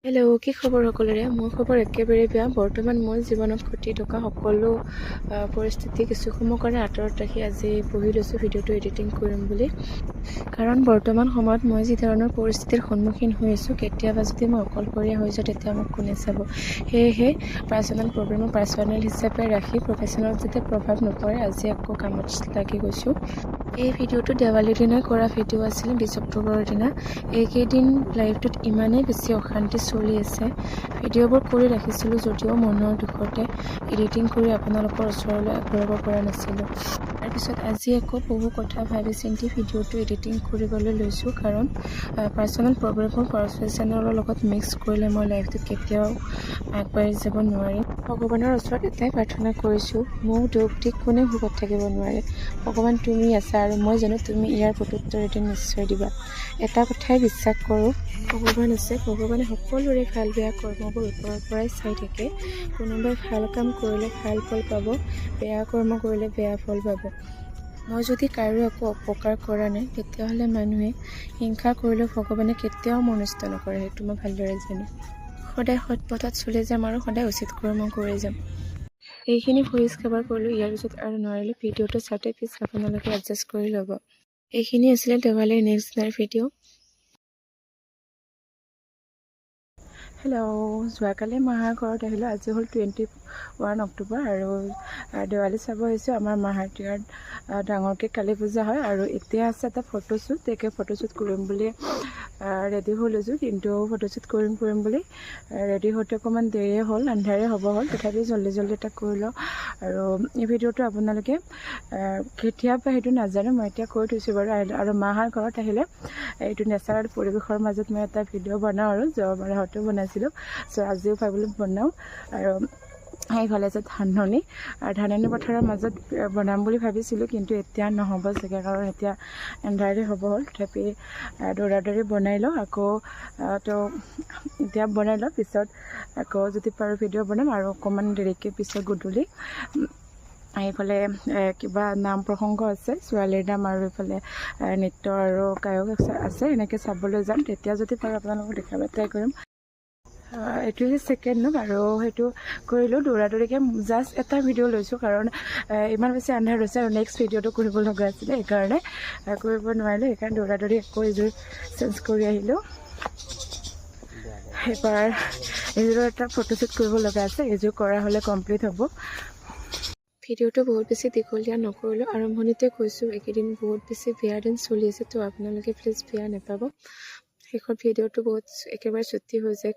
Hello', কি খবৰ সকলোৰে? মোৰ খবৰ একেবাৰে বেয়া। বৰ্তমান মই জীৱনত ঘটি থকা সকলো পৰিস্থিতি কিছু সময়ৰ কাৰণে আঁতৰত ৰাখি আজি বহি লৈছোঁ ভিডিঅ'টো এডিটিং কৰিম বুলি। কাৰণ বৰ্তমান সময়ত মই যি ধৰণৰ পৰিস্থিতিৰ সন্মুখীন হৈ আছোঁ, কেতিয়াবা যদি মই অকলশৰীয়া হৈ যাওঁ তেতিয়া মোক কোনে চাব। সেয়েহে পাৰ্চনেল প্ৰব্লেমক পাৰ্চনেল হিচাপে ৰাখি প্ৰফেশ্যনেলত যাতে প্ৰভাৱ নপৰে, আজি আকৌ কামত লাগি গৈছোঁ। এই ভিডিঅ'টো দেৱালীৰ দিনাই কৰা ভিডিঅ' আছিলে, 20 অক্টোবৰৰ দিনা। এইকেইদিন লাইফটোত ইমানেই বেছি অশান্তি চলি আছে, ভিডিঅ'বোৰ কৰি ৰাখিছিলোঁ যদিও মনৰ দুখতে এডিটিং কৰি আপোনালোকৰ ওচৰলৈ আগবঢ়াব পৰা নাছিলোঁ। তাৰপিছত আজি আকৌ বহু কথা ভাবি চিন্তি ভিডিঅ'টো এডিটিং কৰিবলৈ লৈছোঁ, কাৰণ পাৰ্চনেল প্ৰব্লেমবোৰ প্ৰফেশ্যনেলৰ লগত মিক্স কৰিলে মই লাইফটোত কেতিয়াও আগবাঢ়ি যাব নোৱাৰিম। ভগৱানৰ ওচৰত এটাই প্ৰাৰ্থনা কৰিছোঁ, মোক দুখ দি কোনেও সুখত থাকিব নোৱাৰে। ভগৱান তুমি আছা আৰু মই জানো তুমি ইয়াৰ প্ৰত্যুত্তৰ এদিন নিশ্চয় দিবা। এটা কথাই বিশ্বাস কৰোঁ, ভগৱান আছে। ভগৱানে সকলোৰে ভাল বেয়া কৰ্মবোৰ ওপৰৰ পৰাই চাই থাকে। কোনোবাই ভাল কাম কৰিলে ভাল ফল পাব, বেয়া কৰ্ম কৰিলে বেয়া ফল পাব। মই যদি কাৰো একো অপকাৰ কৰা নাই, তেতিয়াহ'লে মানুহে হিংসা কৰিলেও ভগৱানে কেতিয়াও মোৰ অনিষ্ট নকৰে, সেইটো মই ভালদৰে জানো। সদায় সৎ পথত চলি যাম আৰু সদায় উচিত কৰ্ম কৰি যাম। এইখিনি ভইচ কভাৰ কৰিলোঁ, ইয়াৰ পিছত আৰু নোৱাৰিলোঁ। ভিডিঅ'টো চাওঁতে প্লিজ আপোনালোকে এডজাষ্ট কৰি ল'ব। এইখিনি আছিলে দেৱালীৰ নেক্সট দিনাৰ ভিডিঅ'। হেল্ল', যোৱাকালি মাহাৰ ঘৰত আহিলোঁ। আজি হ'ল 21 অক্টোবৰ আৰু দেৱালী চাব আহিছোঁ। আমাৰ মাহাতীয়াত ডাঙৰকৈ কালী পূজা হয় আৰু এতিয়া আছে এটা ফটোশ্বুট। তাকে ফটোশ্বুট কৰিম বুলি ৰেডি হৈ লৈছোঁ, কিন্তু ফটোশ্বুট কৰিম বুলি ৰেডি হওঁতে অকণমান দেৰিয়ে হ'ল, আন্ধাৰে হ'ব হ'ল। তথাপি জল্দি এটা কৰি লওঁ। আৰু এই ভিডিঅ'টো আপোনালোকে কেতিয়াবা সেইটো নাজানো, মই এতিয়া কৈ থৈছোঁ বাৰু। আৰু মাহাৰ ঘৰত আহিলে এইটো নেচাৰেল পৰিৱেশৰ মাজত মই এটা ভিডিঅ' বনাওঁ আৰু যোৱাবাৰ হয়তো বনাইছিলোঁ, চ' আজিও ভাবিলোঁ বনাওঁ। আৰু সেইফালে যে ধাননি পথাৰৰ মাজত বনাম বুলি ভাবিছিলোঁ, কিন্তু এতিয়া নহ'ব চাগে, কাৰণ এতিয়া এন্ধাৰে হ'ব হ'ল। তথাপি দৌৰি বনাই লওঁ আকৌ, তো এতিয়া বনাই লওঁ, পিছত আকৌ যদি পাৰোঁ ভিডিঅ' বনাম। আৰু অকণমান দেৰিকৈ পিছত গধূলি এইফালে কিবা নাম প্ৰসংগ আছে, ছোৱালীৰ নাম, আৰু এইফালে নৃত্য আৰু গায়ক আছে, এনেকৈ চাবলৈ যাম। তেতিয়া যদি পাৰোঁ আপোনালোকক দেখাব ট্ৰাই কৰিম। এইটোৱে ছেকেণ্ড নুক, আৰু সেইটো কৰিলোঁ দৌৰিকৈ জাষ্ট এটা ভিডিঅ' লৈছোঁ, কাৰণ ইমান বেছি আন্ধাৰ হৈছে আৰু নেক্সট ভিডিঅ'টো কৰিব লগা আছিলে, সেইকাৰণে কৰিব নোৱাৰিলোঁ। সেইকাৰণে দৌৰি আকৌ এইযোৰ চেঞ্জ কৰি আহিলোঁ। এইবাৰ এইযোৰৰ এটা ফটোশ্বুট কৰিব লগা আছে, এইযোৰ কৰা হ'লে কমপ্লিট হ'ব। ভিডিঅ'টো বহুত বেছি দীঘলীয়া নকৰিলোঁ, আৰম্ভণিতে কৈছোঁ এইকেইদিন বহুত বেছি বেয়া দিন চলি আছে, তো আপোনালোকে প্লিজ বেয়া নাপাব। শেষত ভিডিঅ'টো বহুত একেবাৰে ছুটি হৈ যায়।